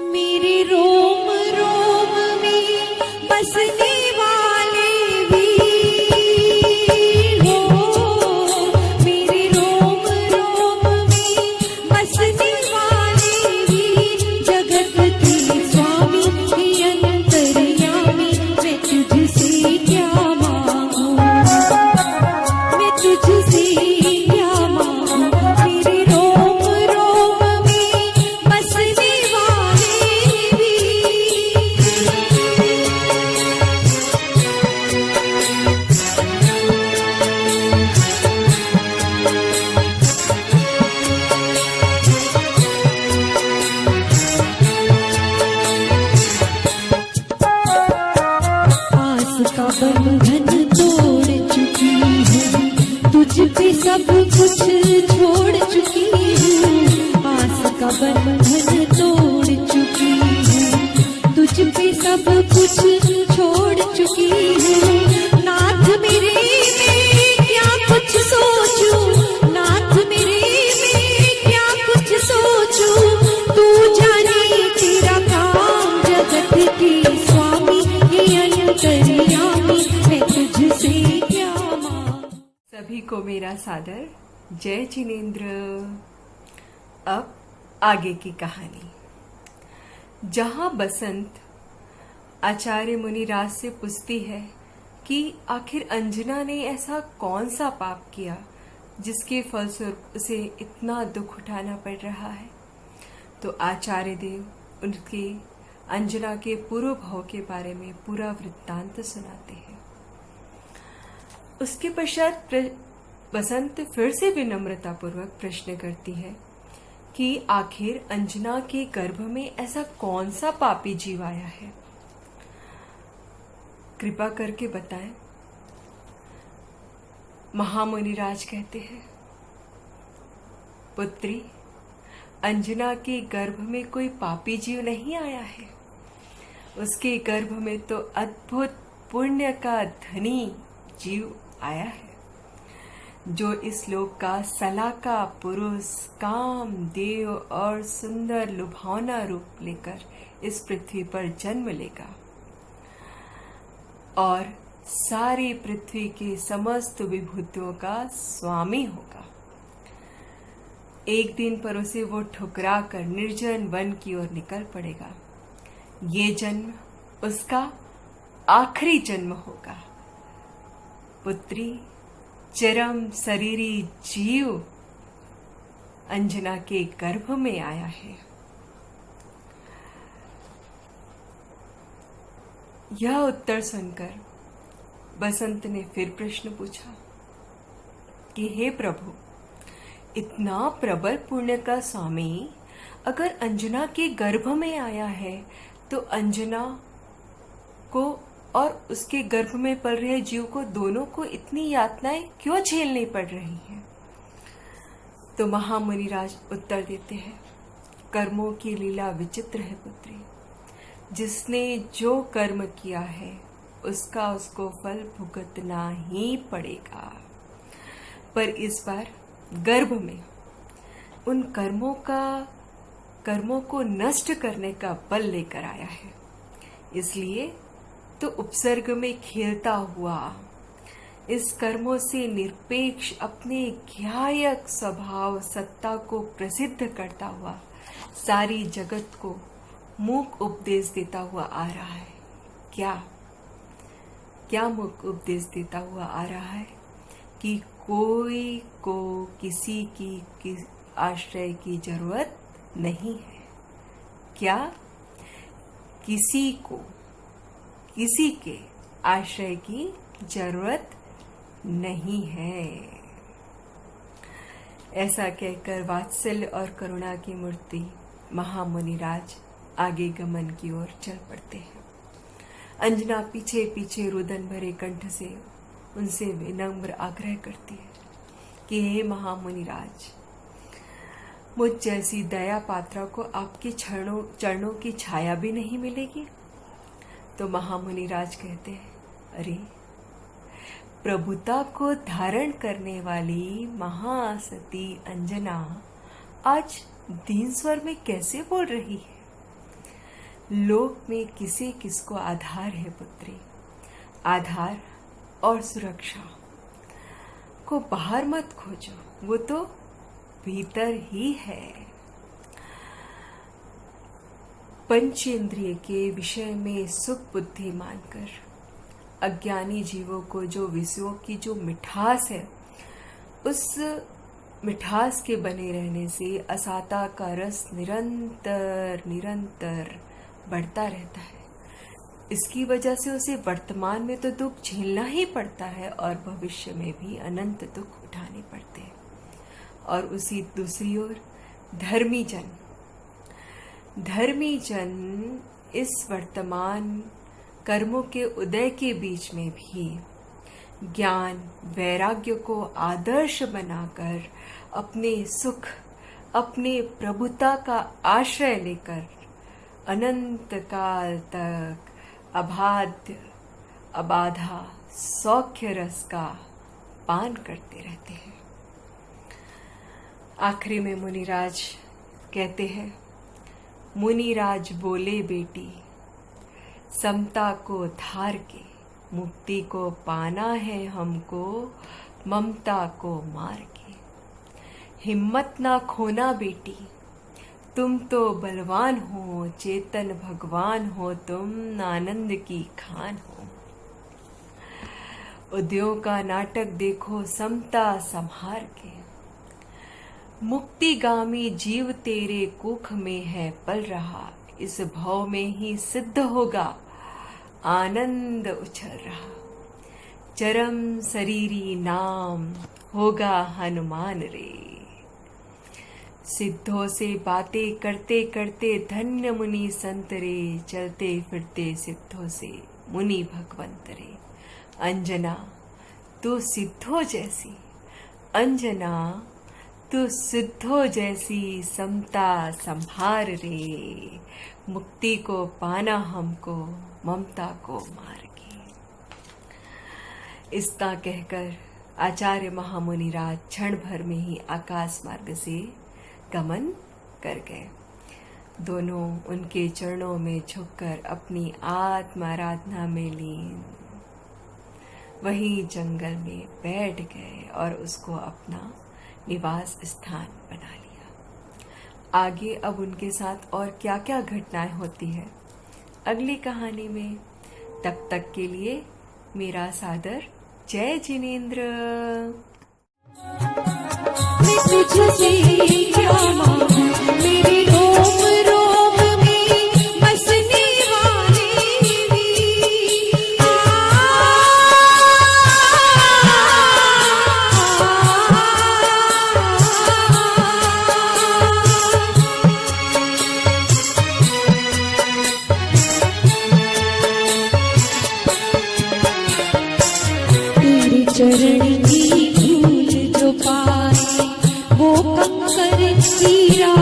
मेरे रोम रोम में बसने वाले वीर हो, मेरे रोम रोम में बसने वाले वीर, जगत के स्वामी हे अंतर्यामी, मैं तुझसे क्या मांगू, मैं तुझसे क्या मांगू। मेरे रोम रोम में बसने वाले वीर, आस का बंधन तोड़ चुकी हूँ, तुझ पे सब कुछ छोड़ चुकी हूँ। आस का बंधन तोड़ चुकी हूँ, तुझ पे सब कुछ छोड़ चुकी हूँ। नाथ मेरे में क्या कुछ सोचूं, नाथ मेरे में क्या कुछ सोचूं, तू जाने तेरा काम। जगत के स्वामी हे अंतर्यामी, मैं तुझसे क्या मांगू। सभी को मेरा सादर जय जिनेंद्र। अब आगे की कहानी। जहां बसंत आचार्य मुनिराज से पूछती है कि आखिर अंजना ने ऐसा कौन सा पाप किया जिसके फलस्वरूप उसे इतना दुख उठाना पड़ रहा है, तो आचार्य देव उनके अंजना के पूर्व भाव के बारे में पूरा वृत्तांत सुनाते हैं। उसके पश्चात बसंत फिर से विनम्रतापूर्वक प्रश्न करती है कि आखिर अंजना के गर्भ में ऐसा कौन सा पापी जीव आया है, कृपा करके बताएं। महामुनिराज कहते हैं, पुत्री, अंजना के गर्भ में कोई पापी जीव नहीं आया है, उसके गर्भ में तो अद्भुत पुण्य का धनी जीव आया है, जो इस लोक का सलाका पुरुष, काम देव और सुंदर लुभावना रूप लेकर इस पृथ्वी पर जन्म लेगा और सारी पृथ्वी के समस्त विभूतियों का स्वामी होगा। एक दिन पर उसे वो ठुकरा कर निर्जन वन की ओर निकल पड़ेगा। ये जन्म उसका आखिरी जन्म होगा। पुत्री, चरम शरीरी जीव अंजना के गर्भ में आया है। यह उत्तर सुनकर बसंत ने फिर प्रश्न पूछा कि हे प्रभु, इतना प्रबल पुण्य का स्वामी अगर अंजना के गर्भ में आया है, तो अंजना को और उसके गर्भ में पल रहे जीव को, दोनों को इतनी यातनाएं क्यों झेलनी पड़ रही हैं? तो महामुनिराज उत्तर देते हैं, कर्मों की लीला विचित्र है पुत्री। जिसने जो कर्म किया है उसका उसको फल भुगतना ही पड़ेगा, पर इस बार गर्भ में उन कर्मों को नष्ट करने का बल लेकर आया है। इसलिए तो उपसर्ग में खेलता हुआ, इस कर्मों से निरपेक्ष अपने ज्ञायक स्वभाव सत्ता को प्रसिद्ध करता हुआ सारी जगत को मूक उपदेश देता हुआ आ रहा है। क्या मूक उपदेश देता हुआ आ रहा है? कि कोई को किसी की आश्रय की जरूरत नहीं है। क्या? किसी को किसी के आश्रय की जरूरत नहीं है। ऐसा कहकर वात्सल्य और करुणा की मूर्ति महामुनिराज आगे गमन की ओर चल पड़ते हैं। अंजना पीछे पीछे रुदन भरे कंठ से उनसे विनम्र आग्रह करती है कि हे महामुनिराज, मुझ जैसी दया पात्रा को आपके चरणों की छाया भी नहीं मिलेगी। तो महामुनिराज कहते हैं, अरे, प्रभुता को धारण करने वाली महासती अंजना आज दीन स्वर में कैसे बोल रही है? लोक में किसे किसको आधार है पुत्री। आधार और सुरक्षा को बाहर मत खोजो, वो तो भीतर ही है। पंचेंद्रिय के विषय में सुख बुद्धि मानकर अज्ञानी जीवों को जो विषयों की जो मिठास है, उस मिठास के बने रहने से असाता का रस निरंतर निरंतर बढ़ता रहता है। इसकी वजह से उसे वर्तमान में तो दुख झेलना ही पड़ता है और भविष्य में भी अनंत दुख उठाने पड़ते हैं। और उसी दूसरी ओर धर्मी जन इस वर्तमान कर्मों के उदय के बीच में भी ज्ञान वैराग्य को आदर्श बनाकर अपने सुख, अपने प्रभुता का आश्रय लेकर अनंत काल तक अबाध्य अबाधा सौख्य रस का पान करते रहते हैं। आखिरी में मुनिराज कहते हैं, मुनिराज बोले बेटी, समता को धार के मुक्ति को पाना है हमको, ममता को मार के। हिम्मत ना खोना बेटी, तुम तो बलवान हो, चेतन भगवान हो तुम, आनंद की खान हो। उदयों का नाटक देखो समता संहार के, मुक्तिगामी जीव तेरे कुख में है पल रहा, इस भव में ही सिद्ध होगा आनंद उछल रहा। चरम शरीरी नाम होगा हनुमान रे, सिद्धों से बातें करते करते धन्य मुनि संत रे, चलते फिरते सिद्धों से मुनि भगवंत रे। अंजना तू सिद्धों जैसी, अंजना तू सिद्धों जैसी समता संभार रे, मुक्ति को पाना हमको, ममता को मार के। इतना कहकर आचार्य महामुनिराज क्षण भर में ही आकाश मार्ग से गमन कर गए। दोनों उनके चरणों में झुककर अपनी आत्माराधना में लीन वहीं जंगल में बैठ गए और उसको अपना निवास स्थान बना लिया। आगे अब उनके साथ और क्या क्या घटनाएं होती है अगली कहानी में। तब तक के लिए मेरा सादर जय जिनेंद्र। मैं तुझसे क्या मांगू, मेरे रोम रोम में बसने वाले वीर। तेरे चरण की धूल जो पाए वो कंकर हीरा